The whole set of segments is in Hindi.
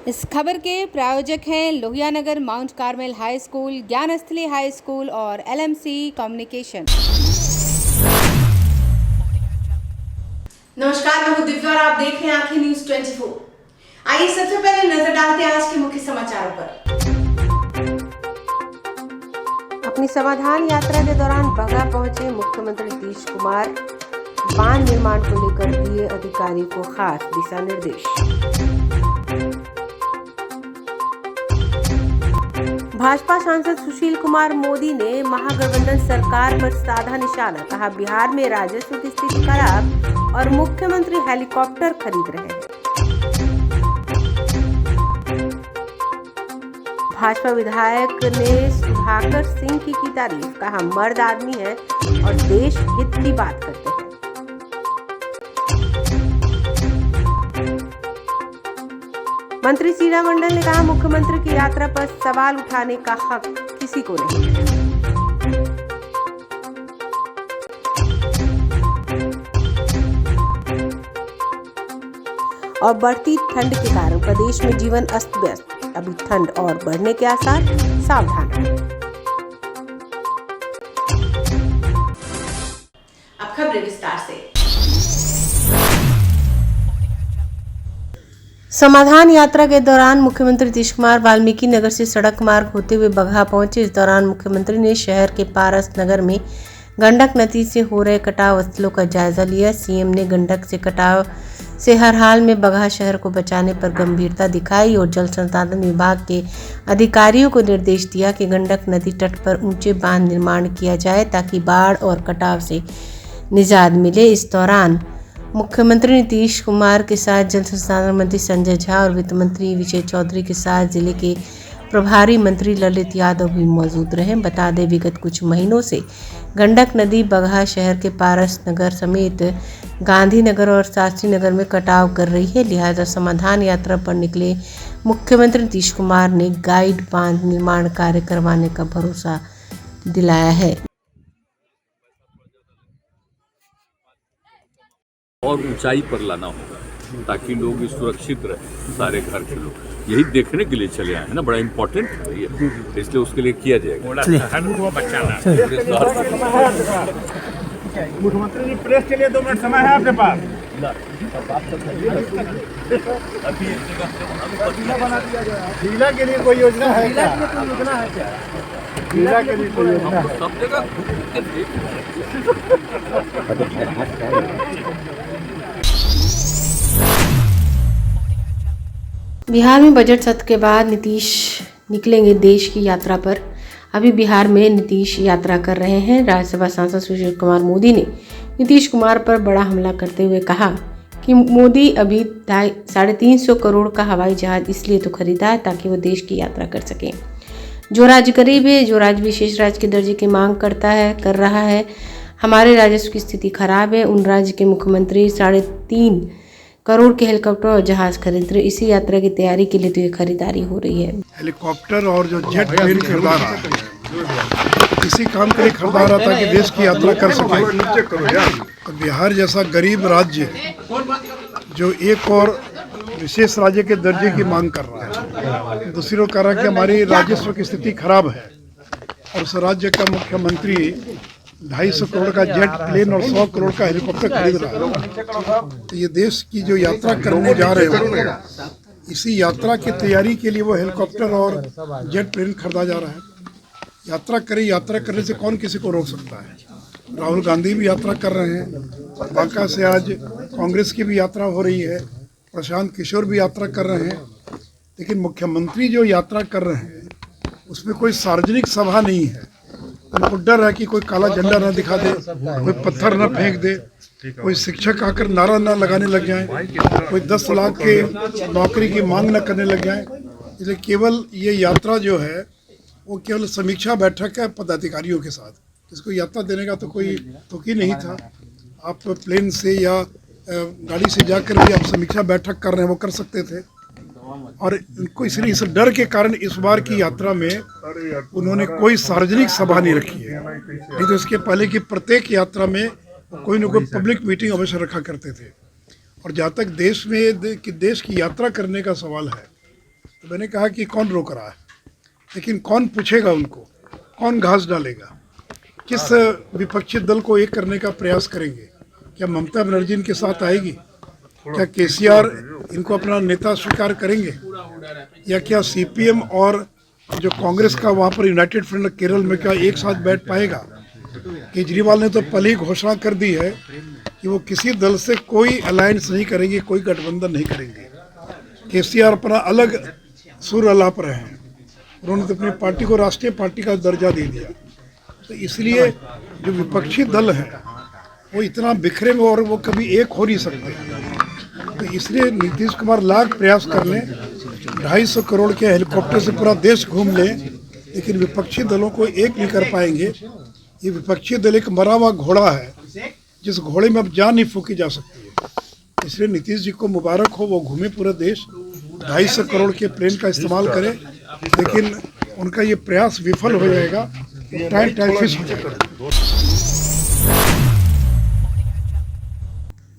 इस खबर के प्रायोजक हैं Lohianagar mount Carmel high school, Gyansthali high school और LMC कम्युनिकेशन। नमस्कार, मैं हूं दिव्या और आप देख रहे हैं आंखें न्यूज 24। आइए सबसे पहले नजर डालते हैं आज के मुख्य समाचारों पर। अपनी समाधान यात्रा के दौरान बगहा पहुंचे मुख्यमंत्री नीतीश कुमार, बांध निर्माण को लेकर दिए अधिकारी को खास दिशा निर्देश। भाजपा सांसद सुशील कुमार मोदी ने महागठबंधन सरकार पर साधा निशाना, कहा बिहार में राजस्व की स्थिति खराब और मुख्यमंत्री हेलीकॉप्टर खरीद रहे हैं। भाजपा विधायक ने सुधाकर सिंह की तारीफ, कहा मर्द आदमी है और देश हित की बात करते हैं। मंत्री शीला मंडल ने कहा मुख्यमंत्री की यात्रा पर सवाल उठाने का हक किसी को नहीं है। और बढ़ती ठंड के कारण प्रदेश में जीवन अस्त व्यस्त, अभी ठंड और बढ़ने के आसार, सावधान रहें। अब खबरें विस्तार से। समाधान यात्रा के दौरान मुख्यमंत्री नीतीश कुमार वाल्मीकि नगर से सड़क मार्ग होते हुए बगहा पहुंचे। इस दौरान मुख्यमंत्री ने शहर के पारस नगर में गंडक नदी से हो रहे कटाव स्थलों का जायजा लिया। सीएम ने गंडक से कटाव से हर हाल में बगहा शहर को बचाने पर गंभीरता दिखाई और जल संसाधन विभाग के अधिकारियों को निर्देश दिया कि गंडक नदी तट पर ऊंचे बांध निर्माण किया जाए ताकि बाढ़ और कटाव से निजात मिले। इस दौरान मुख्यमंत्री नीतीश कुमार के साथ जल संसाधन मंत्री संजय झा और वित्त मंत्री विजय चौधरी के साथ जिले के प्रभारी मंत्री ललित यादव भी मौजूद रहे। बता दें विगत कुछ महीनों से गंडक नदी बगहा शहर के पारस नगर समेत गांधीनगर और शास्त्री नगर में कटाव कर रही है। लिहाजा समाधान यात्रा पर निकले मुख्यमंत्री नीतीश कुमार ने गाइड बांध निर्माण कार्य करवाने का भरोसा दिलाया है। और ऊंचाई पर लाना होगा ताकि लोग सुरक्षित रहे, सारे घर के लोग यही देखने के लिए चले आए हैं ना, बड़ा इम्पोर्टेंट है ये, इसलिए उसके लिए किया जाएगा। मुख्यमंत्री जी प्रेस के लिए 2 मिनट समय है आपके पास। जिला के लिए कोई योजना है क्या? जिला के लिए कोई योजना है? सब जगह बिहार में बजट सत्र के बाद नीतीश निकलेंगे देश की यात्रा पर। अभी बिहार में नीतीश यात्रा कर रहे हैं। राज्यसभा सांसद सुशील कुमार मोदी ने नीतीश कुमार पर बड़ा हमला करते हुए कहा कि मोदी अभी 350 करोड़ का हवाई जहाज इसलिए तो खरीदा है ताकि वो देश की यात्रा कर सकें। जो राज्य गरीब है, जो राज्य विशेष राज्य के दर्जे की मांग कर रहा है, हमारे राजस्व की स्थिति खराब है, उन राज्य के मुख्यमंत्री 3.5 करोड़ के हेलीकॉप्टर और जहाज खरीद रहे। इसी यात्रा की तैयारी के लिए तो ये खरीदारी हो रही है। हेलीकॉप्टर और जो जेट प्लेन खरीदा रहा है, इसी काम के लिए खरीदा रहा था कि देश की यात्रा कर सके। तो बिहार जैसा गरीब राज्य जो एक और विशेष राज्य के दर्जे की मांग कर रहा है, दूसरी ओर कह रहा है कि हमारी राजस्व की स्थिति खराब है, और उस राज्य का मुख्यमंत्री 250 करोड़ का जेट प्लेन और 100 करोड़ का हेलीकॉप्टर खरीद रहा है। तो ये देश की जो यात्रा करने जा रहे हो, इसी यात्रा की तैयारी के लिए वो हेलीकॉप्टर और जेट प्लेन खरीदा जा रहा है। यात्रा करने से कौन किसी को रोक सकता है? राहुल गांधी भी यात्रा कर रहे हैं, बांका से आज कांग्रेस की भी यात्रा हो रही है, प्रशांत किशोर भी यात्रा कर रहे हैं। लेकिन मुख्यमंत्री जो यात्रा कर रहे हैं उसमें कोई सार्वजनिक सभा नहीं है। उनको डर है कि कोई काला झंडा ना दिखा दे, कोई पत्थर ना फेंक दे, कोई शिक्षक आकर नारा ना लगाने लग जाए, कोई 10 लाख के नौकरी की मांग ना करने लग जाए। इसलिए केवल ये यात्रा जो है वो केवल समीक्षा बैठक है पदाधिकारियों के साथ। इसको यात्रा देने का तो कोई तुक ही नहीं था। आप प्लेन से या गाड़ी से जाकर भी आप समीक्षा बैठक कर रहे हैं, वो कर सकते थे। और इनको इसलिए इस डर के कारण इस बार की यात्रा में उन्होंने कोई सार्वजनिक सभा नहीं रखी है। नहीं तो इसके पहले की प्रत्येक यात्रा में कोई न कोई पब्लिक मीटिंग अवश्य रखा करते थे। और जहाँ तक देश की यात्रा करने का सवाल है, तो मैंने कहा कि कौन रोक रहा है, लेकिन कौन पूछेगा उनको, कौन घास डालेगा, किस विपक्षी दल को एक करने का प्रयास करेंगे? क्या ममता बनर्जी इनके साथ आएगी? क्या केसीआर इनको अपना नेता स्वीकार करेंगे? या क्या सीपीएम और जो कांग्रेस का वहाँ पर यूनाइटेड फ्रंट केरल में क्या एक साथ बैठ पाएगा? केजरीवाल ने तो पहले ही घोषणा कर दी है कि वो किसी दल से कोई अलायंस नहीं करेंगे, कोई गठबंधन नहीं करेंगे। केसीआर अपना अलग सुर अलाप रहे हैं, उन्होंने तो अपनी पार्टी को राष्ट्रीय पार्टी का दर्जा दे दिया। तो इसलिए जो विपक्षी दल है वो इतना बिखरे में और वो कभी एक हो नहीं सकते। तो इसलिए नीतीश कुमार लाख प्रयास कर लें, 250 करोड़ के हेलीकॉप्टर से पूरा देश घूम लें, लेकिन विपक्षी दलों को एक नहीं कर पाएंगे। ये विपक्षी दल एक मरा हुआ घोड़ा है, जिस घोड़े में अब जान नहीं फूकी जा सकती है। इसलिए नीतीश जी को मुबारक हो, वो घूमे पूरा देश, 250 करोड़ के प्लेन का इस्तेमाल करें, लेकिन उनका ये प्रयास विफल हो जाएगा, टाइम फिश हो जाएगा।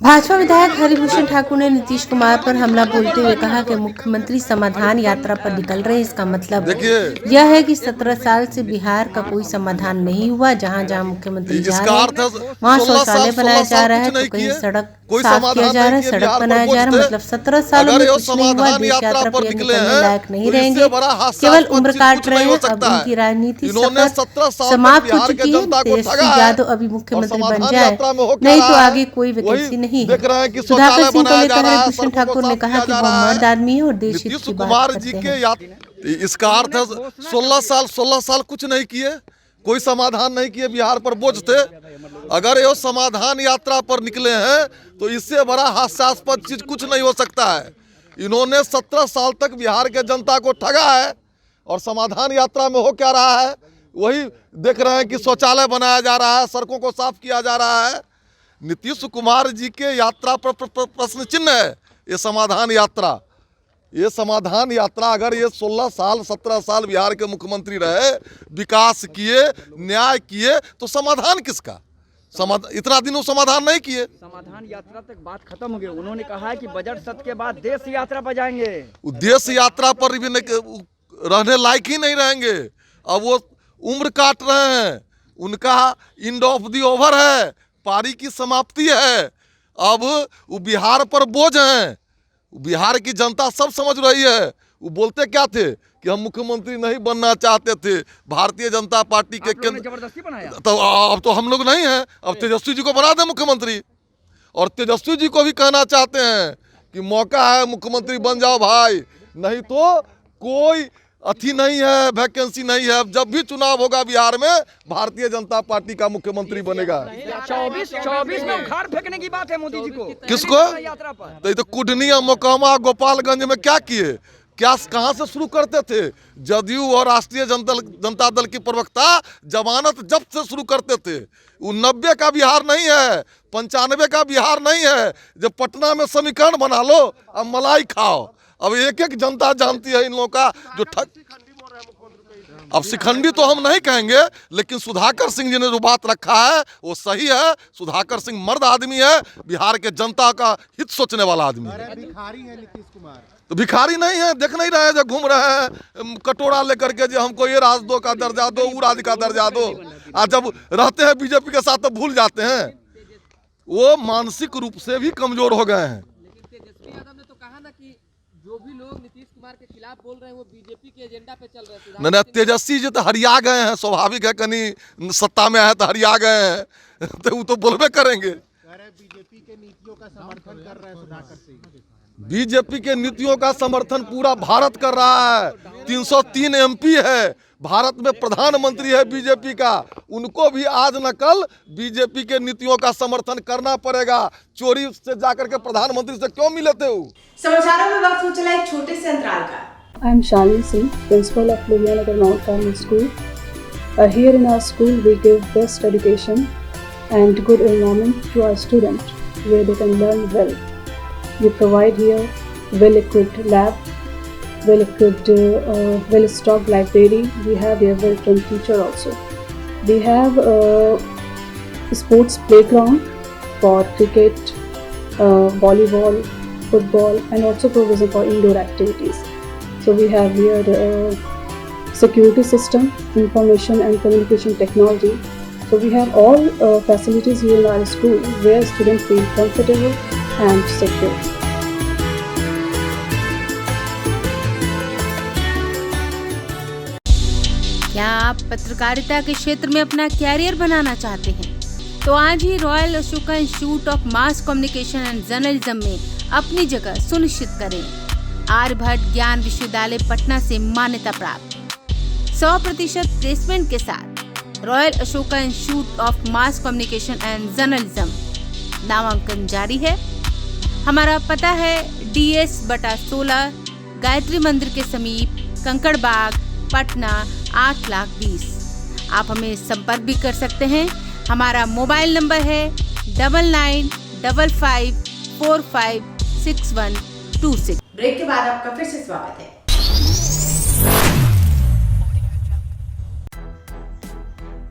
भाजपा विधायक हरिभूषण ठाकुर ने नीतीश कुमार पर हमला बोलते हुए कहा कि मुख्यमंत्री समाधान यात्रा पर निकल रहे हैं। इसका मतलब यह है कि 17 साल से बिहार का कोई समाधान नहीं हुआ। जहां जहां मुख्यमंत्री जा रहे हैं वहां शौचालय बनाया जा रहा है, तो कहीं सड़क साफ किया जा रहा है, सड़क बनाया जा रहा है। मतलब 17 सालों में कुछ नहीं हुआ। देश यात्रा पर निकलने लायक नहीं रहेंगे, केवल उम्र काट रहे हैं। अब उनकी राजनीति समाप्त हो चुकी है। तेजस्वी यादव अभी मुख्यमंत्री बन जाए, नहीं तो आगे कोई वैकेंसी नहीं। सुधाकर सिंह को लेकर हरिभूषण ठाकुर ने कहा कि वो मर्द आदमी है और देश हित की बात करते हैं। इसका अर्थ है 16 साल कुछ नहीं किए, कोई समाधान नहीं किए, बिहार पर बोझ थे। अगर ये समाधान यात्रा पर निकले हैं तो इससे बड़ा हास्यास्पद चीज कुछ नहीं हो सकता है। इन्होंने 17 साल तक बिहार के जनता को ठगा है और समाधान यात्रा में हो क्या रहा है वही देख रहे हैं कि शौचालय बनाया जा रहा है, सड़कों को साफ किया जा रहा है। नीतीश कुमार जी के यात्रा पर प्रश्न चिन्ह है ये समाधान यात्रा। ये समाधान यात्रा अगर ये 16 साल 17 साल बिहार के मुख्यमंत्री रहे, विकास किए, न्याय किए, तो समाधान किसका? इतना दिन वो समाधान नहीं किए। समाधान यात्रा तक बात खत्म हो गई। उन्होंने कहा है कि बजट सत्र के बाद देश यात्रा पर जाएंगे। देश यात्रा पर भी रहने लायक ही नहीं रहेंगे। अब वो उम्र काट रहे हैं, उनका एंड ऑफ द ओवर है, पारी की समाप्ति है। अब वो बिहार पर बोझ हैं, बिहार की जनता सब समझ रही है। वो बोलते क्या थे कि हम मुख्यमंत्री नहीं बनना चाहते थे, भारतीय जनता पार्टी के केंद्र जबरदस्ती बनाया। तो अब तो हम लोग नहीं हैं, अब तेजस्वी जी को बना दें मुख्यमंत्री। और तेजस्वी जी को भी कहना चाहते हैं कि मौका है, मुख्यमंत्री बन जाओ भाई, नहीं तो कोई अथी नहीं है, वैकेंसी नहीं है। जब भी चुनाव होगा बिहार में भारतीय जनता पार्टी का मुख्यमंत्री बनेगा। 24 में उखाड़ फेंकने की बात है मोदी जी को। किसको? यात्रा पर तो ये तो कुडनिया, मोकामा, गोपालगंज में क्या किए, क्या कहाँ से शुरू करते थे? जदयू और राष्ट्रीय जनता दल की प्रवक्ता जमानत जब्त से शुरू करते थे। वो 90 का बिहार नहीं है, 95 का बिहार नहीं है। जब पटना में समीकरण बना लो, अब मलाई खाओ। अब एक एक जनता जानती है इन लोगों का जो अब शिखंडी तो हम नहीं कहेंगे, लेकिन सुधाकर सिंह जी ने जो बात रखा है वो सही है। सुधाकर सिंह मर्द आदमी है, बिहार के जनता का हित सोचने वाला आदमी है। भिखारी है नीतीश कुमार, तो भिखारी नहीं है, देख नहीं रहे जो घूम रहे हैं कटोरा लेकर के, जो हमको ये राज दो का दर्जा दो, वो राज्य का दर्जा दो। आज जब रहते हैं बीजेपी के साथ तो भूल जाते हैं। वो मानसिक रूप से भी कमजोर हो गए हैं। तेजस्वी यादव ने तो कहा ना कि जो भी लोग नीतीश कुमार के खिलाफ बोल रहे हैं वो बीजेपी के एजेंडा पे चल रहे हैं। नहीं, तेजस्वी जी तो हरिया गए हैं, स्वाभाविक है, कहीं सत्ता में आए तो हरिया गए हैं तो वो तो बोलबे करेंगे। बीजेपी के नीतियों का समर्थन कर रहे हैं सुधाकर सिंह। बीजेपी के नीतियों का समर्थन पूरा भारत कर रहा है। 303 एमपी है, भारत में प्रधानमंत्री है बीजेपी का, उनको भी आज न कल बीजेपी के नीतियों का समर्थन करना पड़ेगा। चोरी से जाकर के प्रधानमंत्री से क्यों मिले थे? समाचारों में वक्त हो चला एक छोटे से अंतराल का। I am Shalini Singh, principal of Ludhiana North Primary School. Here in our school we give best education and good environment to our students where they can learn well. We provide here well-equipped lab, well-equipped, well-stocked library. We have here well-trained teacher also. We have a sports playground for cricket, volleyball, football, and also provision for indoor activities. So we have here security system, information and communication technology. So we have all facilities here in our school where students feel comfortable and secure. क्या आप पत्रकारिता के क्षेत्र में अपना कैरियर बनाना चाहते हैं? तो आज ही Royal Ashoka Institute of Mass Communication and Journalism में अपनी जगह सुनिश्चित करें। आर्यभट्ट ज्ञान विश्वविद्यालय पटना से मान्यता प्राप्त 100% प्लेसमेंट के साथ royal Ashoka Institute of Mass Communication and journalism नामांकन जारी है। हमारा पता है DS/16 गायत्री मंदिर के समीप कंकड़ बाग पटना 8,20,000। आप हमें संपर्क भी कर सकते हैं। हमारा मोबाइल नंबर है 9955456126। ब्रेक के बाद आपका फिर से स्वागत है।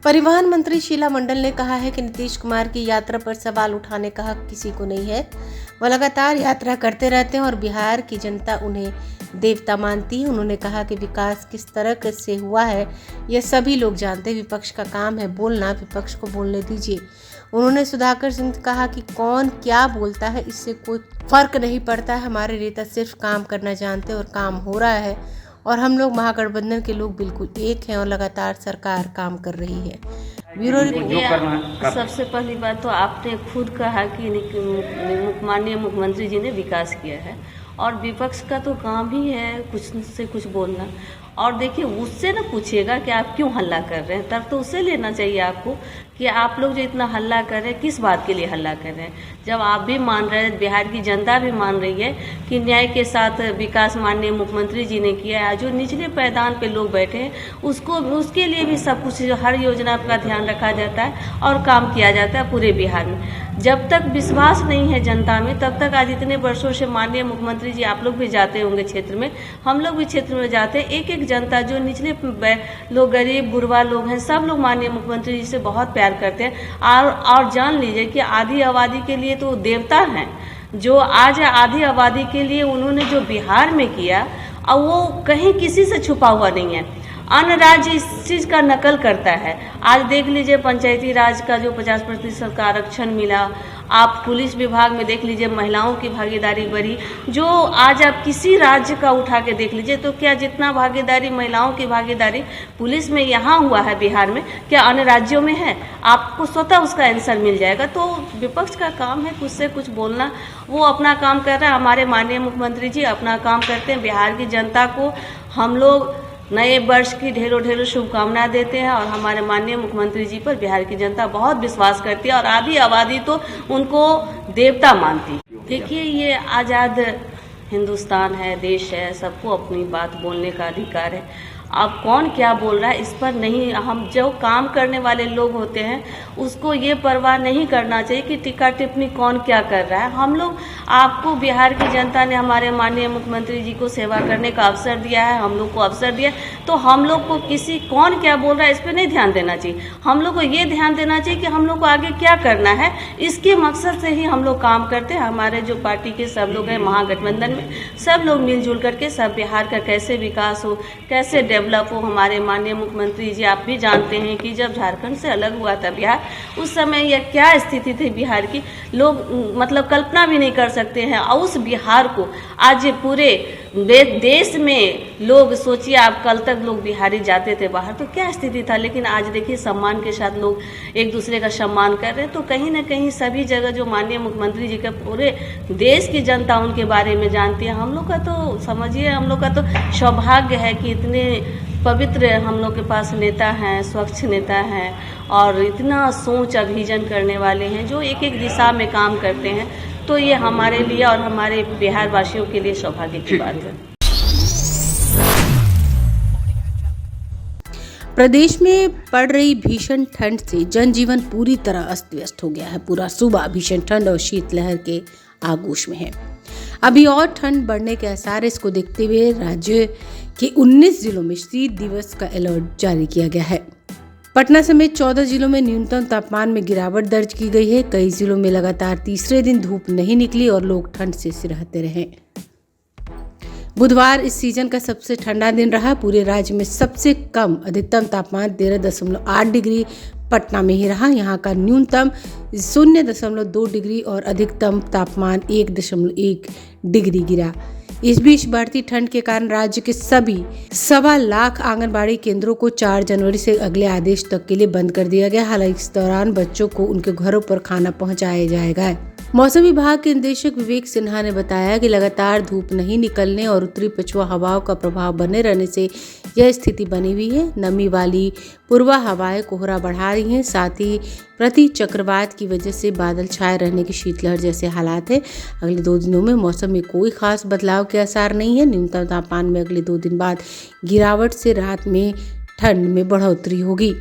परिवहन मंत्री शीला मंडल ने कहा है कि नीतीश कुमार की यात्रा पर सवाल उठाने का हक किसी को नहीं है। वह लगातार यात्रा करते रहते हैं और बिहार की जनता उन्हें देवता मानती है। उन्होंने कहा कि विकास किस तरह से हुआ है यह सभी लोग जानते हैं। विपक्ष का काम है बोलना, विपक्ष को बोलने दीजिए। उन्होंने सुधाकर सिंह से कहा कि कौन क्या बोलता है इससे कोई फर्क नहीं पड़ता है। हमारे नेता सिर्फ काम करना जानते हैं और काम हो रहा है और हम लोग महागठबंधन के लोग बिल्कुल एक हैं और लगातार सरकार काम कर रही है। Bureau report. सबसे पहली बात तो आपने खुद कहा कि माननीय मुख्यमंत्री जी ने विकास किया है और विपक्ष का तो काम ही है कुछ से कुछ बोलना। और देखिए उससे ना पूछिएगा कि आप क्यों हल्ला कर रहे हैं, तब तो उससे लेना चाहिए आपको कि आप लोग जो इतना हल्ला कर रहे हैं किस बात के लिए हल्ला कर रहे हैं। जब आप भी मान रहे हैं, बिहार की जनता भी मान रही है कि न्याय के साथ विकास माननीय मुख्यमंत्री जी ने किया है। जो निचले पायदान पे लोग बैठे हैं उसके लिए भी सब कुछ हर योजना का ध्यान रखा जाता है और काम किया जाता है पूरे बिहार में। जब तक विश्वास नहीं है जनता में तब तक आज इतने वर्षों से माननीय मुख्यमंत्री जी आप लोग भी जाते होंगे क्षेत्र में, हम लोग भी क्षेत्र में जाते हैं। एक एक जनता जो निचले लोग गरीब गुरबा लोग हैं सब लोग माननीय मुख्यमंत्री जी से बहुत प्यार करते हैं। और जान लीजिए कि आधी आबादी के लिए तो देवता हैं। जो आज आधी आबादी के लिए उन्होंने जो बिहार में किया और वो कहीं किसी से छुपा हुआ नहीं है। अन्य राज्य इस चीज़ का नकल करता है। आज देख लीजिए पंचायती राज का जो 50% का आरक्षण मिला, आप पुलिस विभाग में देख लीजिए महिलाओं की भागीदारी बढ़ी। जो आज आप किसी राज्य का उठा के देख लीजिए तो क्या जितना भागीदारी महिलाओं की भागीदारी पुलिस में यहाँ हुआ है बिहार में, क्या अन्य राज्यों में है? आपको स्वतः उसका आंसर मिल जाएगा। तो विपक्ष का काम है कुछ से कुछ बोलना, वो अपना काम कर रहा है। हमारे माननीय मुख्यमंत्री जी अपना काम करते हैं। बिहार की जनता को हम लोग नए वर्ष की ढेरों ढेरों शुभकामनाएं देते हैं और हमारे माननीय मुख्यमंत्री जी पर बिहार की जनता बहुत विश्वास करती है और आधी आबादी तो उनको देवता मानती। देखिए ये आज़ाद हिंदुस्तान है, देश है, सबको अपनी बात बोलने का अधिकार है। अब कौन क्या बोल रहा है इस पर नहीं, हम जो काम करने वाले लोग होते हैं उसको ये परवाह नहीं करना चाहिए कि टीका टिप्पणी कौन क्या कर रहा है। हम लोग आपको बिहार की जनता ने हमारे माननीय मुख्यमंत्री जी को सेवा करने का अवसर दिया है, हम लोग को अवसर दिया, तो हम लोग को किसी कौन क्या बोल रहा है इस पर नहीं ध्यान देना चाहिए। हम लोग को ये ध्यान देना चाहिए कि हम लोग को आगे क्या करना है, इसके मकसद से ही हम लोग काम करते हैं। हमारे जो पार्टी के सब लोग हैं महागठबंधन में, सब लोग मिलजुल करके सब बिहार का कैसे विकास हो, कैसे डेवलप हो। हमारे माननीय मुख्यमंत्री जी आप भी जानते हैं कि जब झारखंड से अलग हुआ था बिहार, उस समय यह क्या स्थिति थी बिहार की, लोग मतलब कल्पना भी नहीं कर सकते हैं। और उस बिहार को आज पूरे देश में लोग, सोचिए आप कल तक लोग बिहारी जाते थे बाहर तो क्या स्थिति था, लेकिन आज देखिए सम्मान के साथ लोग एक दूसरे का सम्मान कर रहे हैं। तो कहीं ना कहीं सभी जगह जो माननीय मुख्यमंत्री जी का पूरे देश की जनता उनके बारे में जानती है। हम लोग का तो समझिए, हम लोग का तो सौभाग्य है कि इतने पवित्र हम लोग के पास नेता हैं, स्वच्छ नेता हैं और इतना सोच अभिजन करने वाले हैं जो एक एक दिशा में काम करते हैं। तो ये हमारे लिए और हमारे बिहार वासियों के लिए सौभाग्य की बात है। प्रदेश में पड़ रही भीषण ठंड से जनजीवन पूरी तरह अस्त व्यस्त हो गया है। पूरा सूबा भीषण ठंड और शीतलहर के आगोश में है। अभी और ठंड बढ़ने के आसार, इसको देखते हुए राज्य के 19 जिलों में शीत दिवस का अलर्ट जारी किया गया है। पटना समेत 14 जिलों में न्यूनतम तापमान में गिरावट दर्ज की गई है। कई जिलों में लगातार तीसरे दिन धूप नहीं निकली और लोग ठंड से सिरहते रहे। बुधवार इस सीजन का सबसे ठंडा दिन रहा। पूरे राज्य में सबसे कम अधिकतम तापमान 13.8 डिग्री पटना में ही रहा। यहाँ का न्यूनतम 0.2 डिग्री और अधिकतम तापमान 1.1 डिग्री गिरा। इस बीच बढ़ती ठंड के कारण राज्य के सभी 1.25 लाख आंगनबाड़ी केंद्रों को 4 जनवरी से अगले आदेश तक के लिए बंद कर दिया गया। हालांकि इस दौरान बच्चों को उनके घरों पर खाना पहुंचाया जाएगा। मौसम विभाग के निदेशक विवेक सिन्हा ने बताया कि लगातार धूप नहीं निकलने और उत्तरी पछुआ हवाओं का प्रभाव बने रहने से यह स्थिति बनी हुई है। नमी वाली पूर्वा हवाएं कोहरा बढ़ा रही हैं। साथ ही प्रति चक्रवात की वजह से बादल छाए रहने की शीतलहर जैसे हालात है। अगले 2 दिनों में मौसम में कोई खास बदलाव के आसार नहीं है। न्यूनतम तापमान में अगले 2 दिन बाद गिरावट से रात में ठंड में बढ़ोतरी होगी।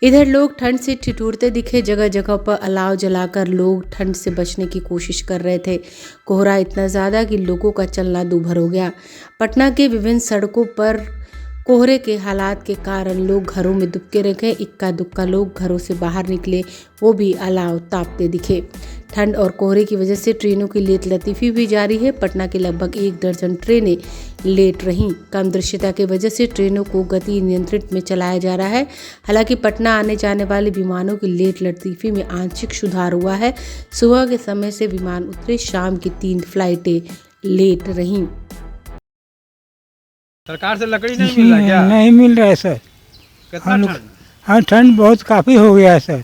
इधर लोग ठंड से ठिठुरते दिखे। जगह जगह पर अलाव जलाकर लोग ठंड से बचने की कोशिश कर रहे थे। कोहरा इतना ज़्यादा कि लोगों का चलना दूभर हो गया। पटना के विभिन्न सड़कों पर कोहरे के हालात के कारण लोग घरों में दुबके रखे। इक्का दुक्का लोग घरों से बाहर निकले, वो भी अलाव तापते दिखे। ठंड और कोहरे की वजह से ट्रेनों की लेट लतीफ़ी भी जारी है। पटना के लगभग 1 दर्जन ट्रेनें लेट रहीं। कम दृश्यता की वजह से ट्रेनों को गति नियंत्रित में चलाया जा रहा है। हालांकि पटना आने जाने वाले विमानों की लेट लतीफ़ी में आंशिक सुधार हुआ है। सुबह के समय से विमान उतरे, शाम की 3 फ्लाइटें लेट रहीं। सरकार से लकड़ी नहीं मिल रहा क्या? नहीं मिल रहा है सर। कितना ठंड? हाँ, ठंड बहुत काफ़ी हो गया है सर।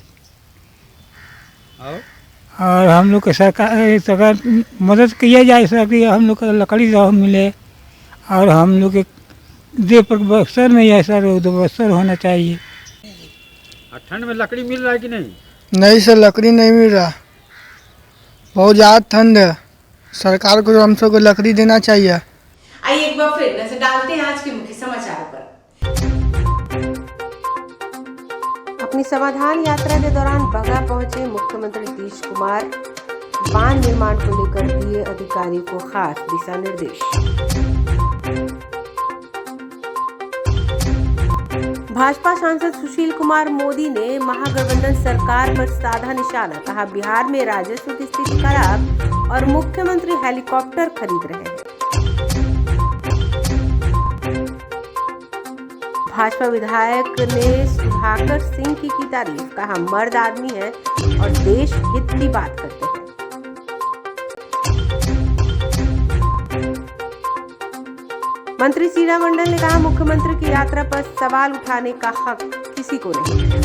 और हम लोग के सरकार मदद किया जाए सर कि हम लोग को लकड़ी मिले। और हम लोग के दे पर बक्सर नहीं है सर, वो बक्सर होना चाहिए। ठंड में लकड़ी मिल रहा है कि नहीं? नहीं सर, लकड़ी नहीं मिल रहा, बहुत ज़्यादा ठंड है। सरकार को हम सबको लकड़ी देना चाहिए। आइए एक बार फिर नजर डालते हैं आज के मुख्य समाचारों पर। अपनी समाधान यात्रा के दौरान बगहा पहुंचे मुख्यमंत्री नीतीश कुमार। बांध निर्माण को लेकर दिए अधिकारियों को खास दिशा निर्देश। भाजपा सांसद सुशील कुमार मोदी ने महागठबंधन सरकार पर साधा निशाना। कहा, बिहार में राजस्व की स्थिति खराब और मुख्यमंत्री हेलीकॉप्टर खरीद रहे हैं। भाजपा विधायक ने सुधाकर सिंह की तारीफ। कहा, मर्द आदमी है और देश हित की बात करते हैं। मंत्री शीला मंडल ने कहा, मुख्यमंत्री की यात्रा पर सवाल उठाने का हक किसी को नहीं है।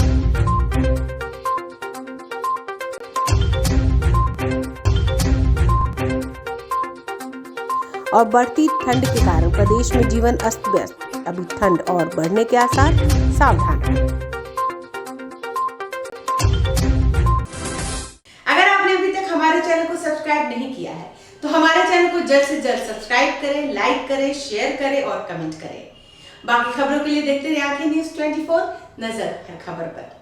और बढ़ती ठंड के कारण प्रदेश में जीवन अस्त व्यस्त। अभी ठंड और बढ़ने के आसार, सावधान रहें। अगर आपने अभी तक हमारे चैनल को सब्सक्राइब नहीं किया है तो हमारे चैनल को जल्द से जल्द सब्सक्राइब करें, लाइक करें, शेयर करें और कमेंट करें। बाकी खबरों के लिए देखते रहिए आंखें न्यूज़ 24, नजर हर खबर पर।